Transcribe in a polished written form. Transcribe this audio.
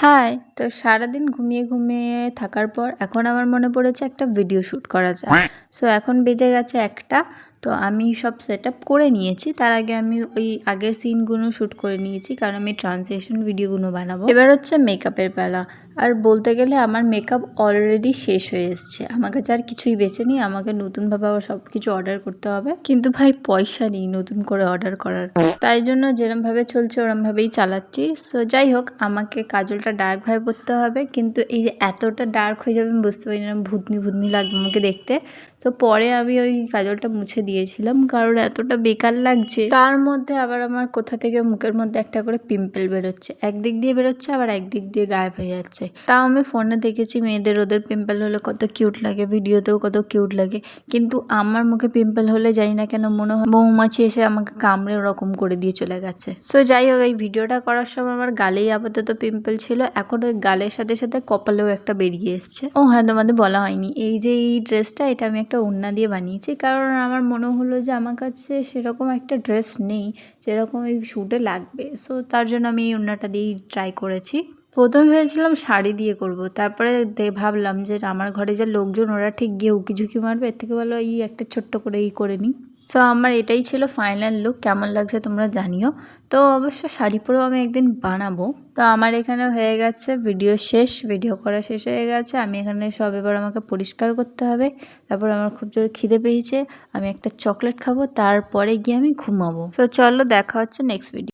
High! তো সারাদিন ঘুমিয়ে থাকার পর এখন আমার মনে পড়েছে একটা ভিডিও শ্যুট করা যাক। সো এখন বেজে গেছে ১টা। তো আমি সব সেটআপ করে নিয়েছি। তার আগে আমি ওই আগের সিনগুলো শ্যুট করে নিয়েছি, কারণ আমি ট্রান্সলেশন ভিডিওগুলো বানাবো। এবার হচ্ছে মেকআপের পালা। আর বলতে গেলে আমার মেকআপ অলরেডি শেষ হয়ে এসছে। আমার কাছে আর কিছুই বেঁচে নেই। আমাকে নতুনভাবে আবার সব কিছু অর্ডার করতে হবে। কিন্তু ভাই পয়সা নেই নতুন করে অর্ডার করার। তাই জন্য যেরমভাবে চলছে ওরমভাবেই চালাচ্ছি। সো যাই হোক, আমাকে কাজলটা ডার্কভাবে পরতে হবে, কিন্তু এই যে এতটা ডার্ক হয়ে যাবে আমি বুঝতে পারি না, ভূতনি লাগবে আমাকে দেখতে। তো পরে আমি ওই কাজলটা মুছে দিয়েছিলাম, কারণ এতটা বেকার লাগছে। তার মধ্যে আবার আমার কোথা থেকে মুখের মধ্যে একটা করে পিম্পল বেরোচ্ছে, একদিক দিয়ে বেরোচ্ছে আবার একদিক দিয়ে গায়েব হয়ে যাচ্ছে। তাও আমি ফোনে দেখেছি মেয়েদের ওদের পিম্পল হলে কত কিউট লাগে, ভিডিওতেও কত কিউট লাগে, কিন্তু আমার মুখে পিম্পল হলে জানি না কেন মনে হয় মৌমাছি এসে আমাকে কামড়ে ওরকম করে দিয়ে চলে গেছে। সো যাই হোক, এই ভিডিওটা করার সময় আমার গালেই আপাতত পিম্পল ছিল, এখন ওই গালের সাথে সাথে কপালেও একটা বেরিয়ে এসছে। ও হ্যাঁ, তোমাদের বলা হয়নি, এই যে এই ড্রেসটা এটা আমি একটা ওড়না দিয়ে বানিয়েছি, কারণ আমার মনে হলো যে আমার কাছে সেরকম একটা ড্রেস নেই যেরকম এই শ্যুটে লাগবে। সো তার জন্য আমি এই ওড়নাটা দিয়েই ট্রাই করেছি। প্রথমে ভেবেছিলাম শাড়ি দিয়ে করব, তারপরে ভাবলাম যে আমার ঘরে যে লোকজন ওরা ঠিক গিয়ে উকিঝুঁকি মারবে, এর থেকে ভালো এই একটা ছোট্ট করে করে নিই। সো আমার এটাই ছিল ফাইনাল লুক। কেমন লাগছে তোমরা জানিও। তো অবশ্য শাড়ি পরেও আমি একদিন বানাবো। তো আমার এখানে হয়ে গেছে ভিডিও শেষ, ভিডিও করা শেষ হয়ে গেছে। আমি এখানে সব এবার আমাকে পরিষ্কার করতে হবে। তারপর আমার খুব জোরে খিদে পেয়েছে, আমি একটা চকলেট খাবো, তারপরে গিয়ে আমি ঘুমাবো। সো চলো, দেখা হচ্ছে নেক্সট ভিডিও।